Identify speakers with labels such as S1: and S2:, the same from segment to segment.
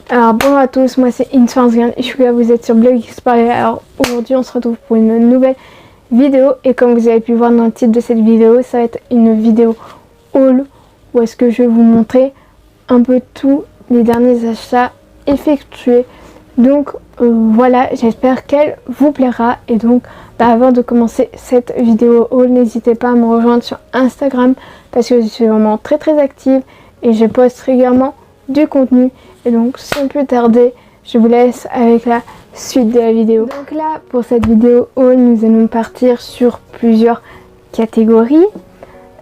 S1: Alors bonjour à tous, moi c'est Insfansgan et je suis là, vous êtes sur Blog Explorer. Alors aujourd'hui on se retrouve pour une nouvelle vidéo et comme vous avez pu voir dans le titre de cette vidéo, ça va être une vidéo haul où est-ce que je vais vous montrer un peu tous les derniers achats effectués. Donc voilà, j'espère qu'elle vous plaira et donc avant de commencer cette vidéo haul, n'hésitez pas à me rejoindre sur Instagram parce que je suis vraiment très active et je poste régulièrement du contenu. Et donc sans plus tarder, je vous laisse avec la suite de la vidéo. Donc là, pour cette vidéo haul, nous allons partir sur plusieurs catégories.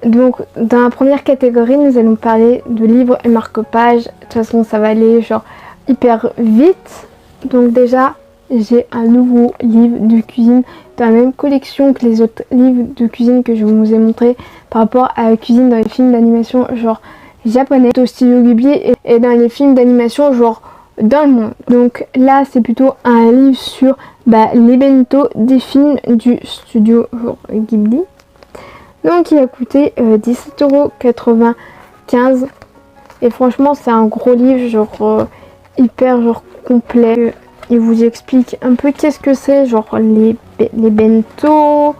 S1: Donc dans la première catégorie, nous allons parler de livres et marque-pages. De toute façon, ça va aller genre hyper vite. Donc déjà, j'ai un nouveau livre de cuisine dans la même collection que les autres livres de cuisine que je vous ai montré par rapport à la cuisine dans les films d'animation genre japonais au studio Ghibli et dans les films d'animation genre dans le monde. Donc là c'est plutôt un livre sur les bento des films du studio genre Ghibli. Donc il a coûté 17,95 € et franchement c'est un gros livre genre hyper genre complet. Il vous explique un peu qu'est-ce que c'est genre les bento,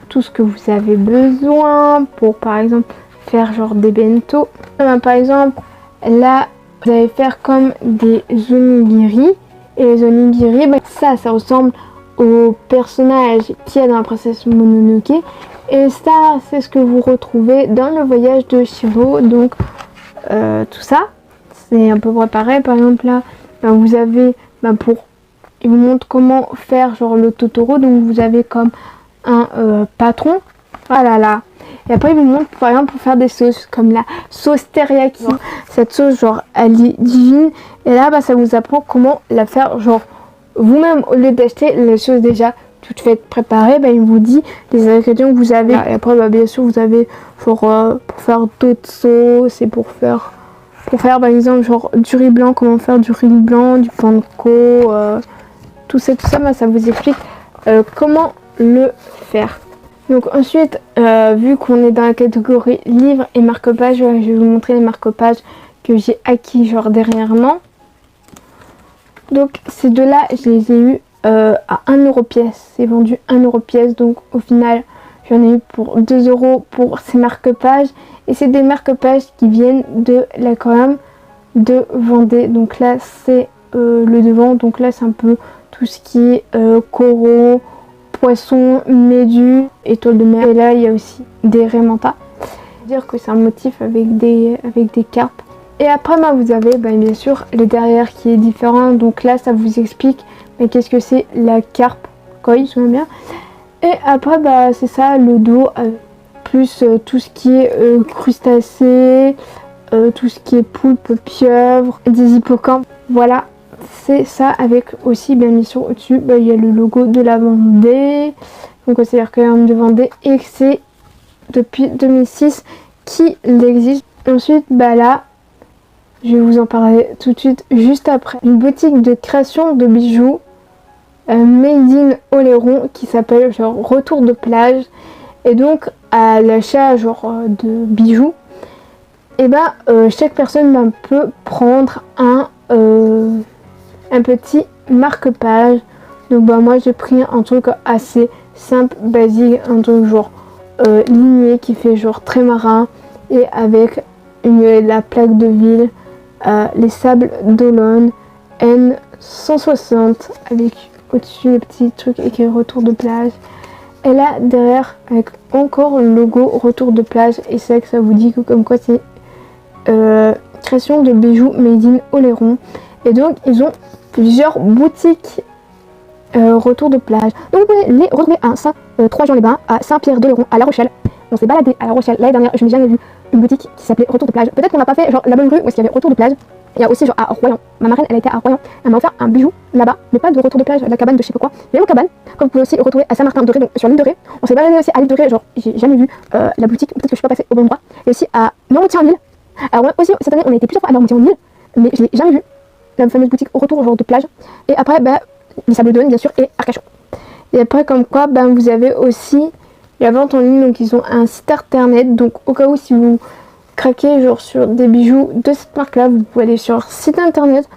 S1: tout ce que vous avez besoin pour par exemple faire genre des bento. Par exemple là vous allez faire comme des onigiri et les onigiri ça ressemble au personnage qui est dans la princesse Mononoke et ça c'est ce que vous retrouvez dans le voyage de Chihiro. Donc tout ça c'est un peu préparé. Par exemple là vous avez il vous montre comment faire genre le Totoro. Donc vous avez comme un patron, voilà là. Et après il vous montre par exemple pour faire des sauces comme la sauce teriyaki. Cette sauce genre elle est divine. Et là ça vous apprend comment la faire genre vous-même au lieu d'acheter les choses déjà toutes faites préparées. Il vous dit les ingrédients que vous avez. Et après bien sûr vous avez pour faire d'autres sauces et pour faire par exemple genre du riz blanc, comment faire du riz blanc, du panko, tout ça ça vous explique comment le faire. Donc ensuite, vu qu'on est dans la catégorie livres et marque-pages, je vais vous montrer les marque-pages que j'ai acquis genre dernièrement. Donc ces deux-là, je les ai eu à 1 € pièce. C'est vendu 1 € pièce. Donc au final, j'en ai eu pour 2 € pour ces marque-pages. Et c'est des marque-pages qui viennent de l'aquarium de Vendée. Donc là, c'est le devant. Donc là, c'est un peu tout ce qui est coraux, poissons, méduses, étoiles de mer. Et là, il y a aussi des raimentas. Dire que c'est un motif avec des carpes. Et après, vous avez bien sûr le derrière qui est différent. Donc là, ça vous explique qu'est-ce que c'est la carpe koi, je me souviens bien. Et après, c'est ça, le dos, plus tout ce qui est crustacés, tout ce qui est poulpe, pieuvre, des hippocampes. Voilà, c'est ça avec aussi bien sûr au-dessus, il y a le logo de la Vendée. Donc c'est l'aquarium de Vendée et que c'est depuis 2006 qu'il existe. Ensuite, là, je vais vous en parler tout de suite juste après. Une boutique de création de bijoux made in Oléron qui s'appelle genre Retour de plage. Et donc à l'achat genre de bijoux, chaque personne peut prendre un petit marque-page. Donc moi j'ai pris un truc assez simple, basique, un truc genre ligné qui fait genre très marin et avec la plaque de ville, les sables d'Olonne N160 avec au-dessus le petit truc écrit Retour de plage. Et là derrière avec encore le logo Retour de plage et c'est que ça vous dit que comme quoi c'est création de bijoux made in Oléron. Et donc ils ont plusieurs boutiques Retour de plage. Donc vous pouvez les retrouver à 3-Jean-les-Bains, à Saint-Pierre-d'Oléron, à La Rochelle. On s'est baladé à La Rochelle l'année dernière, je n'ai jamais vu une boutique qui s'appelait Retour de plage. Peut-être qu'on n'a pas fait genre la bonne rue où est-ce qu'il y avait Retour de plage. Il y a aussi genre à Royan. Ma marraine elle a été à Royan. Elle m'a offert un bijou là-bas, mais pas de Retour de plage, la cabane de je sais pas quoi. Mais une cabane, comme vous pouvez aussi retrouver à Saint-Martin-de-Ré, donc sur l'île de Ré. On s'est baladé aussi à l'île de Ré, genre j'ai jamais vu la boutique, peut-être que je suis pas passée au bon endroit. Et aussi à Noirmoutier-en-Île. Alors aussi cette année on a été plusieurs fois à Noirmoutier-en-Île, mais je l'ai jamais vu, la fameuse boutique au retour genre de plage. Et après les Sables d'Olonne bien sûr et Arcachon. Et après comme quoi vous avez aussi la vente en ligne, donc ils ont un site internet, donc au cas où si vous craquer genre sur des bijoux de cette marque là, vous pouvez aller sur leur site internet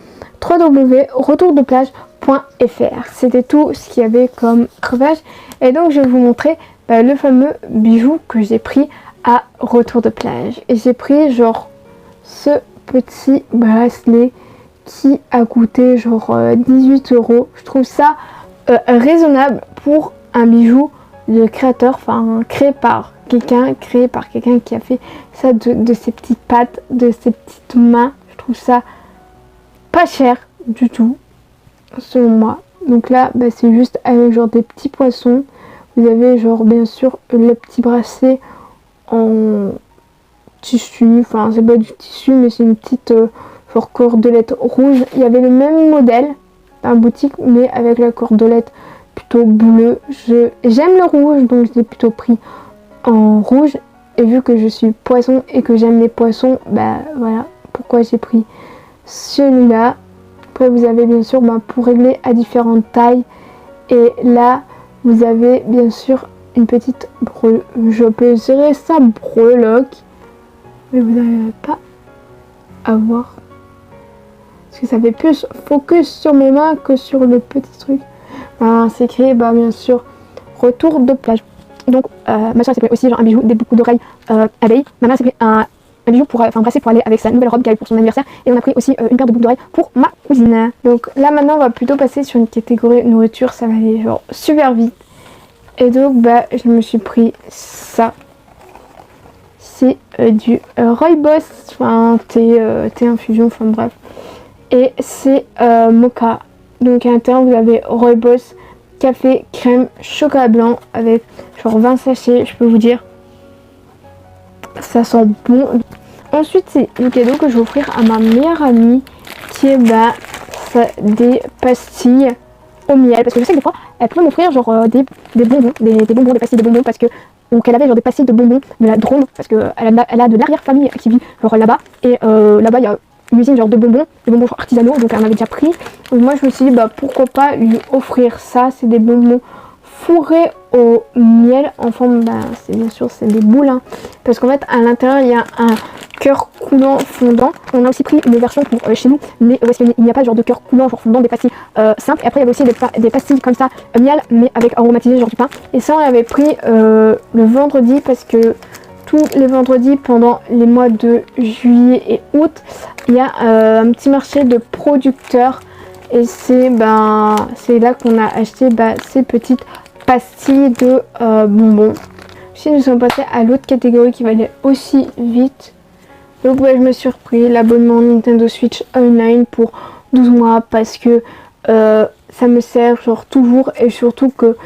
S1: www.retourdeplage.fr. C'était tout ce qu'il y avait comme crevage. Et donc je vais vous montrer le fameux bijou que j'ai pris à Retour de Plage. Et j'ai pris genre ce petit bracelet qui a coûté genre 18 €. Je trouve ça raisonnable pour un bijou de créateur, enfin créé par quelqu'un qui a fait ça de ses petites pattes, de ses petites mains. Je trouve ça pas cher du tout selon moi. Donc là c'est juste avec genre des petits poissons. Vous avez genre bien sûr le petit bracelet en tissu, enfin c'est pas du tissu mais c'est une petite genre cordelette rouge. Il y avait le même modèle dans la boutique mais avec la cordelette plutôt bleue. J'aime le rouge donc je l'ai plutôt pris en rouge, et vu que je suis poisson et que j'aime les poissons, voilà pourquoi j'ai pris celui-là. Après vous avez bien sûr pour régler à différentes tailles, et là vous avez bien sûr une petite je peux insérer ça breloque, mais vous n'arrivez pas à voir parce que ça fait plus focus sur mes mains que sur le petit truc. C'est écrit bien sûr Retour de Plage. Donc ma soeur s'est pris aussi genre un bijou, des boucles d'oreilles abeilles. Ma mère s'est pris un bijou pour un bracelet pour aller avec sa nouvelle robe qu'elle a eu pour son anniversaire, et on a pris aussi une paire de boucles d'oreilles pour ma cousine. Donc là maintenant on va plutôt passer sur une catégorie nourriture, ça va aller genre super vite. Et donc je me suis pris ça. C'est du Rooibos, enfin thé infusion, enfin bref. Et c'est mocha. Donc à l'intérieur vous avez Rooibos, café, crème, chocolat blanc avec genre 20 sachets, je peux vous dire. Ça sent bon. Ensuite c'est le cadeau que je vais offrir à ma meilleure amie qui est des pastilles au miel. Parce que je sais que des fois elle peut m'offrir genre des bonbons, des pastilles de bonbons, parce que ou qu'elle avait genre des pastilles de bonbons de la Drôme, parce qu'elle a de l'arrière-famille qui vit genre là-bas. Et là-bas il y a une usine genre de bonbons, des bonbons genre artisanaux, donc elle en avait déjà pris. Donc moi je me suis dit pourquoi pas lui offrir ça. C'est des bonbons fourrés au miel en forme, c'est bien sûr c'est des boules, hein, parce qu'en fait à l'intérieur il y a un cœur coulant fondant. On a aussi pris une version pour chez nous, mais où est-ce qu'il n'y a pas genre de cœur coulant genre fondant, des pastilles simples. Et après il y avait aussi des pastilles comme ça miel mais avec aromatisé genre du pain. Et ça on l'avait pris le vendredi, parce que tous les vendredis pendant les mois de juillet et août il y a un petit marché de producteurs, et c'est là qu'on a acheté ces petites pastilles de bonbons. Si nous sommes passés à l'autre catégorie qui va aller aussi vite. Donc je me suis repris l'abonnement Nintendo Switch Online pour 12 mois, parce que ça me sert genre toujours, et surtout que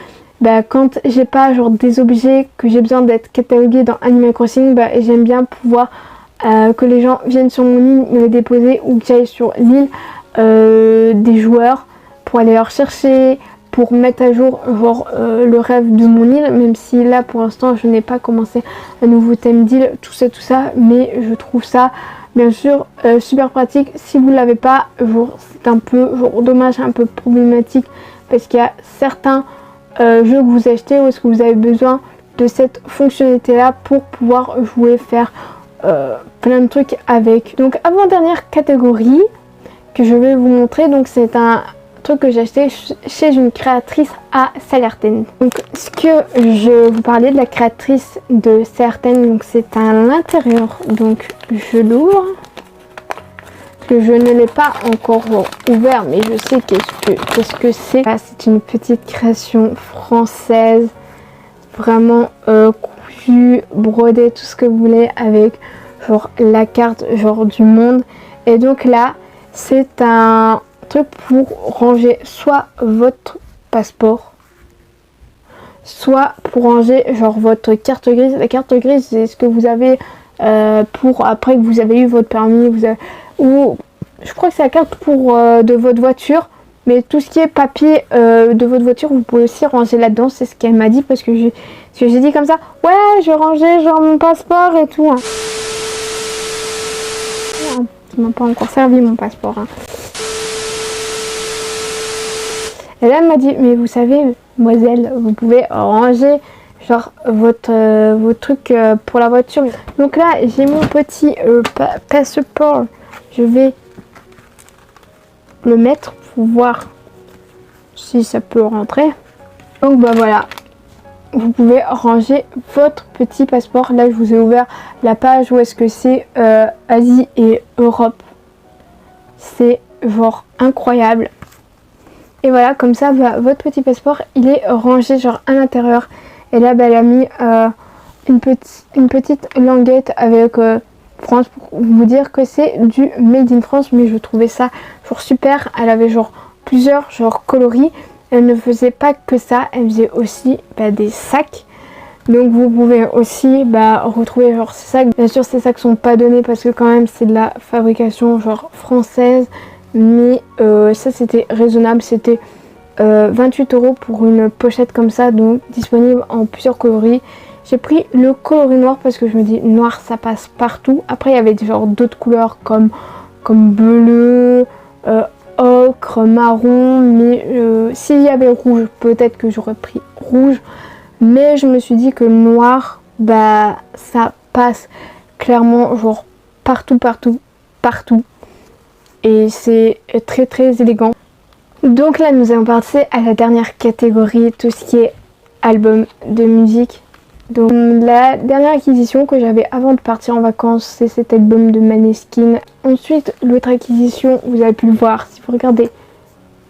S1: quand j'ai pas genre des objets que j'ai besoin d'être catalogués dans Animal Crossing, j'aime bien pouvoir que les gens viennent sur mon île me les déposer, ou que j'aille sur l'île des joueurs pour aller leur chercher, pour mettre à jour genre le rêve de mon île, même si là pour l'instant je n'ai pas commencé un nouveau thème d'île, tout ça, mais je trouve ça bien sûr super pratique. Si vous l'avez pas, genre c'est un peu genre dommage, un peu problématique, parce qu'il y a certains jeux que vous achetez où est-ce que vous avez besoin de cette fonctionnalité là pour pouvoir jouer, faire plein de trucs avec. Donc avant-dernière catégorie que je vais vous montrer, donc c'est un truc que j'ai acheté chez une créatrice à Salertaine. Donc ce que je vous parlais de la créatrice de Salertaine, donc c'est à l'intérieur, donc je l'ouvre, que je ne l'ai pas encore ouvert, mais je sais qu'est-ce que c'est. C'est une petite création française, vraiment cousue, brodée, tout ce que vous voulez, avec genre la carte genre du monde. Et donc là c'est un truc pour ranger soit votre passeport, soit pour ranger genre votre carte grise. La carte grise c'est ce que vous avez pour après que vous avez eu votre permis, ou je crois que c'est la carte pour de votre voiture, mais tout ce qui est papier de votre voiture vous pouvez aussi ranger là-dedans. C'est ce qu'elle m'a dit, parce que j'ai dit comme ça, ouais je rangeais genre mon passeport et tout, hein. Ça m'a pas encore servi mon passeport, hein. Et là elle m'a dit, mais vous savez mademoiselle, vous pouvez ranger genre votre truc pour la voiture. Donc là j'ai mon petit passeport, je vais le mettre pour voir si ça peut rentrer. Donc bah voilà, vous pouvez ranger votre petit passeport. Là je vous ai ouvert la page où est-ce que c'est Asie et Europe. C'est genre incroyable. Et voilà, comme ça bah, votre petit passeport il est rangé genre à l'intérieur. Et là bah, elle a mis une petite languette avec France pour vous dire que c'est du made in France. Mais je trouvais ça genre super. Elle avait genre plusieurs genre coloris. Elle ne faisait pas que ça, elle faisait aussi bah, des sacs. Donc vous pouvez aussi bah, retrouver genre ces sacs. Bien sûr ces sacs sont pas donnés parce que quand même c'est de la fabrication genre française. Mais ça c'était raisonnable, c'était 28 € pour une pochette comme ça, donc disponible en plusieurs coloris. J'ai pris le coloris noir parce que je me dis noir ça passe partout. Après il y avait genre d'autres couleurs comme bleu, ocre, marron, mais s'il y avait rouge peut-être que j'aurais pris rouge. Mais je me suis dit que noir bah ça passe clairement genre partout. Et c'est très élégant. Donc là nous allons passer à la dernière catégorie, tout ce qui est album de musique. Donc la dernière acquisition que j'avais avant de partir en vacances, c'est cet album de Maneskin. Ensuite l'autre acquisition, vous avez pu le voir si vous regardez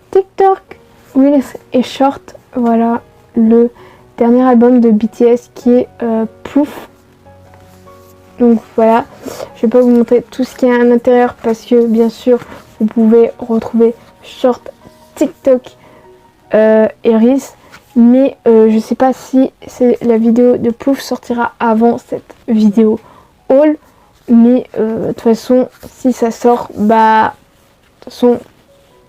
S1: TikTok, Reels et Short, voilà le dernier album de BTS qui est Proof. Donc voilà, je vais pas vous montrer tout ce qu'il y a à l'intérieur parce que bien sûr vous pouvez retrouver Short, TikTok et Reels. Mais je sais pas si la vidéo de Proof sortira avant cette vidéo haul. Mais de toute façon si ça sort, bah de toute façon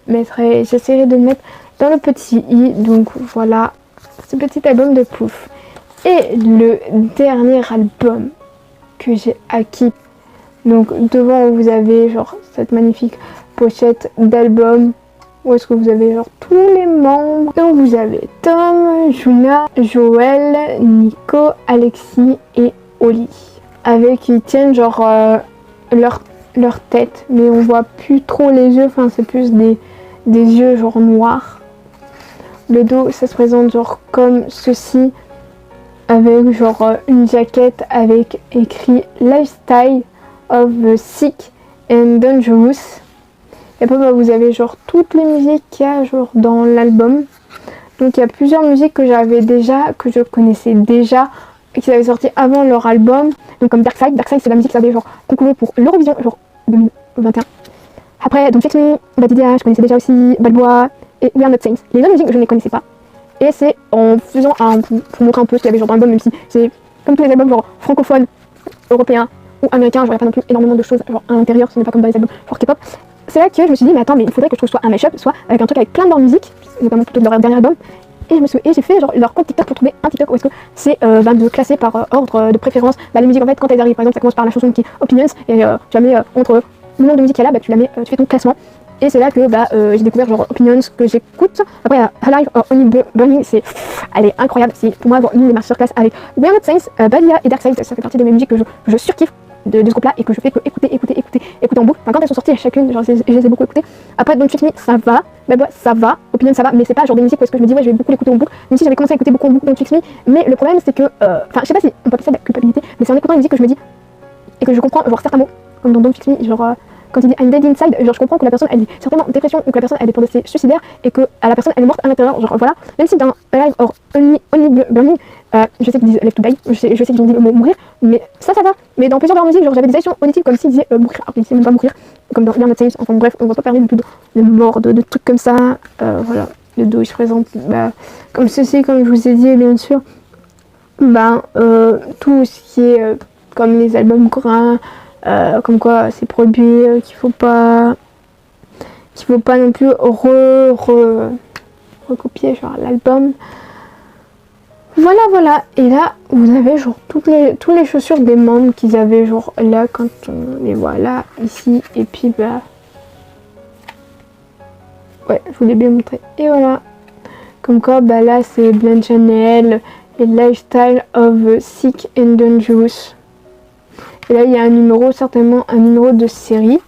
S1: j'essaierai de le mettre dans le petit i. Donc voilà ce petit album de Proof. Et le dernier album que j'ai acquis. Donc devant vous avez genre cette magnifique pochette d'album où est-ce que vous avez genre tous les membres. Donc vous avez Tom, Juna, Joël, Nico, Alexis et Oli. Avec ils tiennent genre leur tête, mais on voit plus trop les yeux, enfin c'est plus des yeux genre noirs. Le dos ça se présente genre comme ceci, avec genre une jaquette avec écrit Lifestyle of the Sick and Dangerous. Et après bah, vous avez genre toutes les musiques qu'il y a genre dans l'album. Donc il y a plusieurs musiques que j'avais déjà, que je connaissais déjà, et qui avaient sorti avant leur album. Donc comme Dark Side c'est la musique qui avait genre concouru pour l'Eurovision genre 2021. Après donc Fix Me, Bad Idea, je connaissais déjà aussi, Bad Boy et We Are Not Saints. Les autres musiques je ne les connaissais pas. Et c'est en faisant pour montrer un peu ce qu'il y avait genre dans l'album, même si c'est comme tous les albums genre francophones, européens ou américains, genre il n'y a pas non plus énormément de choses genre à l'intérieur, ce n'est pas comme dans les albums genre K-pop. C'est là que je me suis dit mais attends, mais il faudrait que je trouve soit un mashup, soit avec un truc avec plein de leur musique, notamment plutôt de leur dernier album. Et j'ai fait genre leur compte TikTok pour trouver un TikTok où est-ce que c'est de classer par ordre de préférence bah, les musiques en fait quand elles arrivent. Par exemple ça commence par la chanson qui est Opinions et tu la mets entre le nombre de musiques qu'il y a là, bah, tu fais ton classement. Et c'est là que bah, j'ai découvert genre Opinions que j'écoute. Après il y a Alive or Only Burning, elle est incroyable, c'est pour moi une des masterclass avec We Are Not Saints, Badia et Dark Side. Ça fait partie de mes musiques que je surkiffe de ce groupe là et que je fais que écouter en boucle. Enfin quand elles sont sorties chacune, genre je les ai beaucoup écoutées. Après Don't Fix Me ça va, bah, ça va, Opinions ça va, mais c'est pas genre des musiques parce que je me dis ouais je vais beaucoup l'écouter en boucle. Même si j'avais commencé à écouter beaucoup en boucle Don't Fix Me, mais le problème c'est que, enfin je sais pas si on peut appeler ça de la culpabilité, mais c'est en écoutant une musique que je me dis et que je comprends genre certains mots, comme dans Don't Fix Me, genre quand il dit I'm dead inside, genre je comprends que la personne elle est certainement en dépression ou que la personne elle est pour des suicidaires et que la personne elle est morte à l'intérieur, genre voilà. Même si dans Alive or Only Burning, je sais qu'ils disent Live to Die, je sais qu'ils ont dit le mot mourir, mais ça va. Mais dans plusieurs de leurs musiques, genre j'avais des actions auditives comme s'ils disaient mourir, alors qu'ils disaient même pas mourir, comme dans We Are Not Saints. Enfin bref, on va pas parler de mort, de trucs comme ça. Voilà, le dos il se présente bah, comme ceci, comme je vous ai dit bien sûr. Bah, tout ce qui est comme les albums coréens. Comme quoi c'est produit qu'il faut pas non plus recopier genre l'album. Voilà. Et là vous avez genre toutes les chaussures des membres qu'ils avaient genre là quand on les voit là ici. Et puis bah ouais je vous l'ai bien montré. Et voilà, comme quoi bah là c'est Blend Chanel, et Lifestyle of the Sick and Dangerous. Et là il y a un numéro, certainement un numéro de série.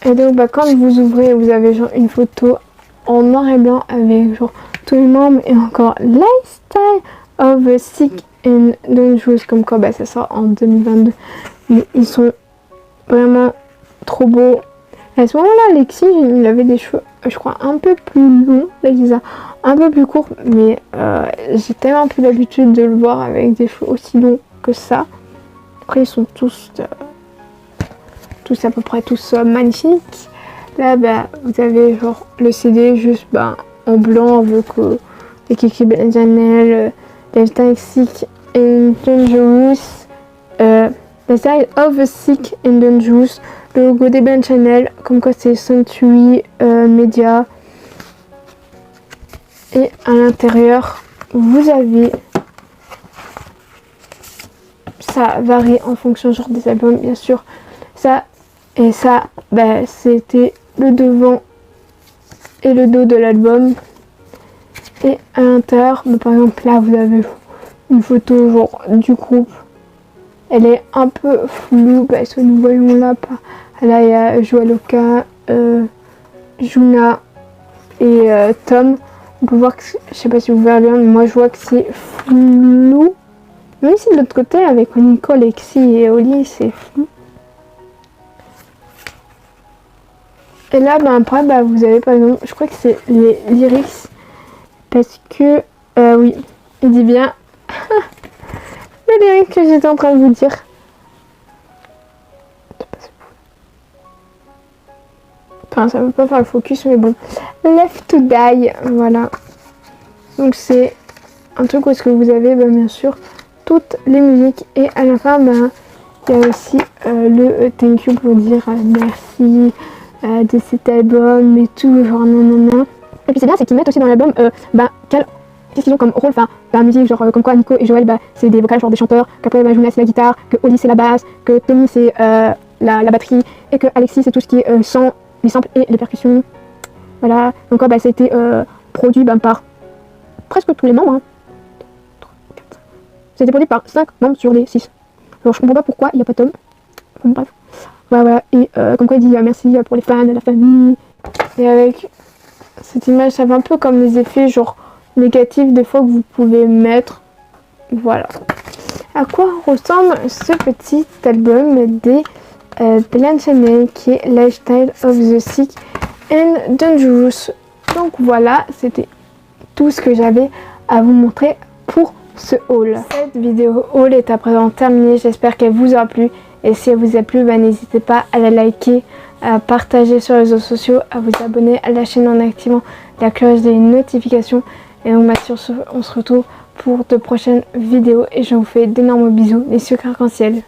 S1: Et donc quand vous ouvrez, vous avez genre une photo en noir et blanc avec genre tous les membres et encore Lifestyle of the Sick and Dangerous, comme quoi ça sort en 2022. Mais ils sont vraiment trop beaux. À ce moment-là, Alexis, il avait des cheveux, je crois, un peu plus longs. Là, il les a un peu plus courts, mais j'ai tellement plus l'habitude de le voir avec des cheveux aussi longs que ça. Après, ils sont tous à peu près tous magnifiques. Là, vous avez genre le CD juste en blanc avec Kiki Chanel, Lifestyle Sick and Dangerous, Lifestyle of the Sick and Dangerous, le logo des Ben Chanel, comme quoi c'est Century Media. Et à l'intérieur, vous avez, ça varie en fonction genre des albums, bien sûr. Ça et ça, c'était le devant et le dos de l'album. Et à l'intérieur, par exemple là vous avez une photo genre du groupe. Elle est un peu floue, ce que nous voyons là. Là il y a Joaloka, Juna et Tom. On peut voir que, je sais pas si vous verrez bien, mais moi je vois que c'est flou. Même si de l'autre côté avec Nico, Lexi et Oli c'est flou. Et là après vous avez par exemple, je crois que c'est les lyrics. Parce que, oui, il dit bien le lyrique que j'étais en train de vous dire. Enfin, ça ne veut pas faire le focus, mais bon. Left to Die, voilà. Donc c'est un truc où est-ce que vous avez, bien sûr, toutes les musiques. Et à la fin, il y a aussi le thank you pour dire merci de cet album et tout, genre nanana. Et puis c'est bien, c'est qu'ils mettent aussi dans l'album qu'est-ce qu'ils ont comme rôle, la musique, genre comme quoi Nico et Joël c'est des vocales, genre des chanteurs, qu'après Juna c'est la guitare, que Oli c'est la basse, que Tommy c'est la batterie, et que Alexis c'est tout ce qui est chant, les samples et les percussions. Voilà, donc ça a été produit par presque tous les membres. Ça a été produit par 5 membres sur les 6. Alors je comprends pas pourquoi il n'y a pas Tom. Enfin, bref. Voilà, et comme quoi il dit merci pour les fans, la famille. Et avec cette image, ça fait un peu comme les effets genre négatifs des fois que vous pouvez mettre. Voilà. À quoi ressemble ce petit album des Ben Chanel qui est Lifestyle of the Sick and Dangerous. Donc voilà, c'était tout ce que j'avais à vous montrer pour ce haul. Cette vidéo haul est à présent terminée. J'espère qu'elle vous aura plu. Et si elle vous a plu, n'hésitez pas à la liker, à partager sur les réseaux sociaux, à vous abonner à la chaîne en activant la cloche des notifications. Et donc sur ce, on se retrouve pour de prochaines vidéos et je vous fais d'énormes bisous, les sucres arc-en-ciel.